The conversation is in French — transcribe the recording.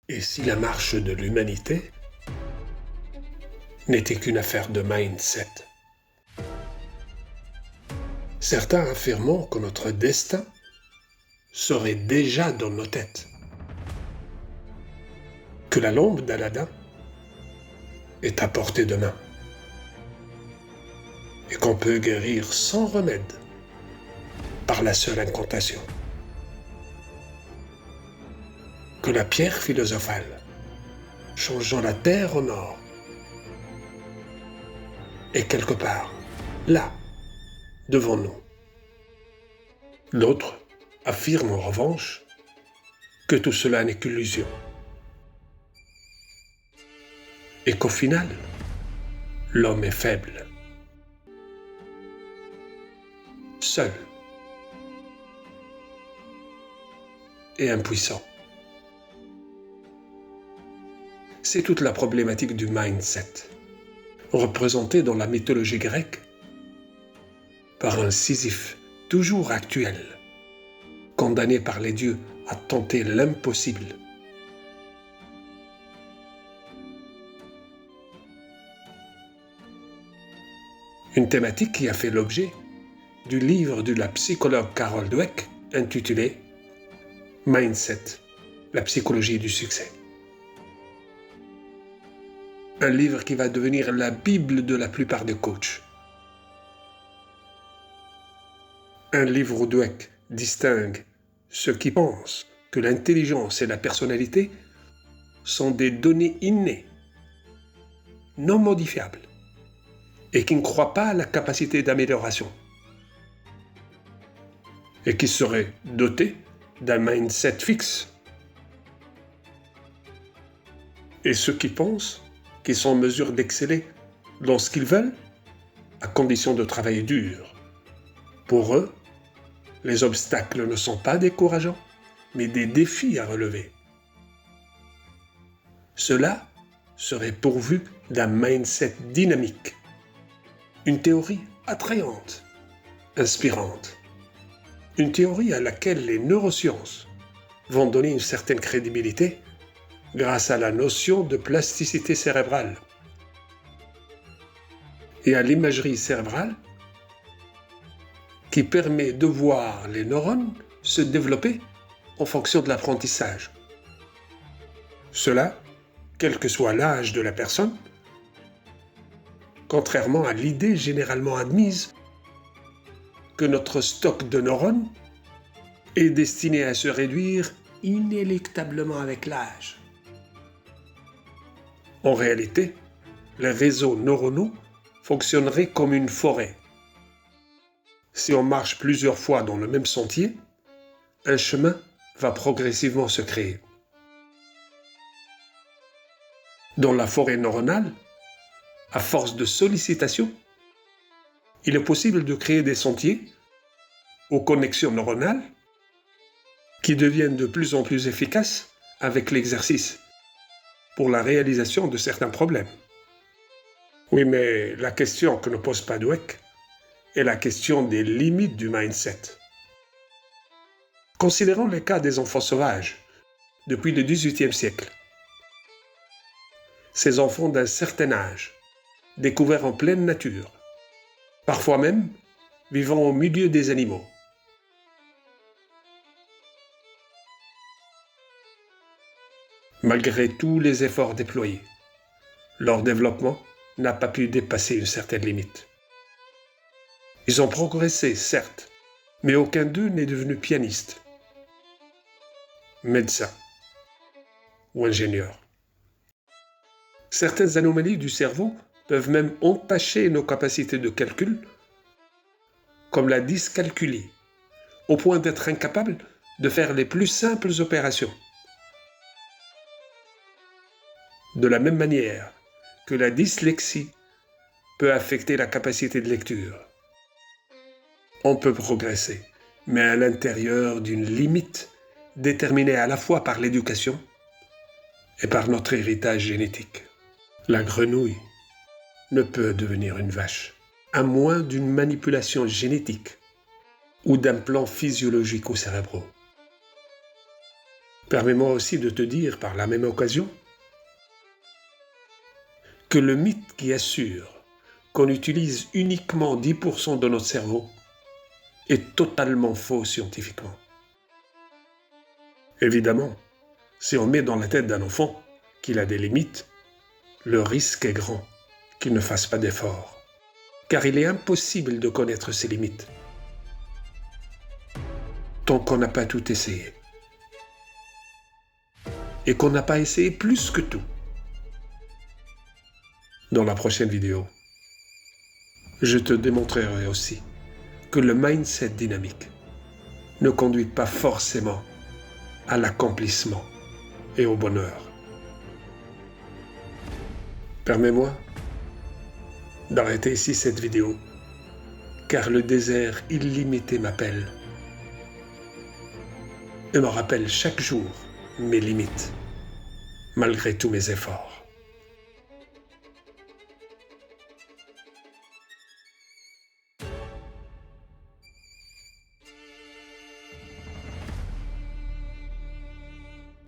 Et si la marche de l'humanité n'était qu'une affaire de mindset? Certains affirmant que notre destin serait déjà dans nos têtes, que la lampe d'Aladin est à portée de main et qu'on peut guérir sans remède par la seule incantation, que la pierre philosophale changeant la terre en or est quelque part là, devant nous. D'autres affirment en revanche que tout cela n'est qu'illusion et qu'au final, l'homme est faible, seul et impuissant. C'est toute la problématique du mindset, représentée dans la mythologie grecque par un Sisyphe toujours actuel, condamné par les dieux à tenter l'impossible. Une thématique qui a fait l'objet du livre de la psychologue Carol Dweck intitulé « Mindset, la psychologie du succès ». Un livre qui va devenir la Bible de la plupart des coachs. Un livre où Dweck distingue ceux qui pensent que l'intelligence et la personnalité sont des données innées, non modifiables, et qui ne croient pas à la capacité d'amélioration, et qui seraient dotés d'un mindset fixe. Et ceux qui pensent qu'ils sont en mesure d'exceller dans ce qu'ils veulent, à condition de travailler dur. Pour eux, les obstacles ne sont pas décourageants, mais des défis à relever. Cela serait pourvu d'un mindset dynamique, une théorie attrayante, inspirante, une théorie à laquelle les neurosciences vont donner une certaine crédibilité grâce à la notion de plasticité cérébrale et à l'imagerie cérébrale qui permet de voir les neurones se développer en fonction de l'apprentissage. Cela, quel que soit l'âge de la personne, contrairement à l'idée généralement admise que notre stock de neurones est destiné à se réduire inéluctablement avec l'âge. En réalité, les réseaux neuronaux fonctionneraient comme une forêt. Si on marche plusieurs fois dans le même sentier, un chemin va progressivement se créer. Dans la forêt neuronale, à force de sollicitation, il est possible de créer des sentiers aux connexions neuronales qui deviennent de plus en plus efficaces avec l'exercice pour la réalisation de certains problèmes. Oui, mais la question que ne pose pas Dweck est la question des limites du mindset. Considérons les cas des enfants sauvages depuis le XVIIIe siècle. Ces enfants d'un certain âge, découverts en pleine nature, parfois même vivant au milieu des animaux. Malgré tous les efforts déployés, leur développement n'a pas pu dépasser une certaine limite. Ils ont progressé, certes, mais aucun d'eux n'est devenu pianiste, médecin ou ingénieur. Certaines anomalies du cerveau peuvent même entacher nos capacités de calcul, comme la dyscalculie, au point d'être incapable de faire les plus simples opérations. De la même manière que la dyslexie peut affecter la capacité de lecture. On peut progresser, mais à l'intérieur d'une limite déterminée à la fois par l'éducation et par notre héritage génétique. La grenouille ne peut devenir une vache, à moins d'une manipulation génétique ou d'implants physiologiques ou cérébraux. Permets-moi aussi de te dire par la même occasion que le mythe qui assure qu'on utilise uniquement 10% de notre cerveau est totalement faux scientifiquement. Évidemment, si on met dans la tête d'un enfant qu'il a des limites, le risque est grand qu'il ne fasse pas d'efforts, car il est impossible de connaître ses limites tant qu'on n'a pas tout essayé et qu'on n'a pas essayé plus que tout. Dans la prochaine vidéo, je te démontrerai aussi que le mindset dynamique ne conduit pas forcément à l'accomplissement et au bonheur. Permets-moi d'arrêter ici cette vidéo, car le désert illimité m'appelle et me rappelle chaque jour mes limites, malgré tous mes efforts.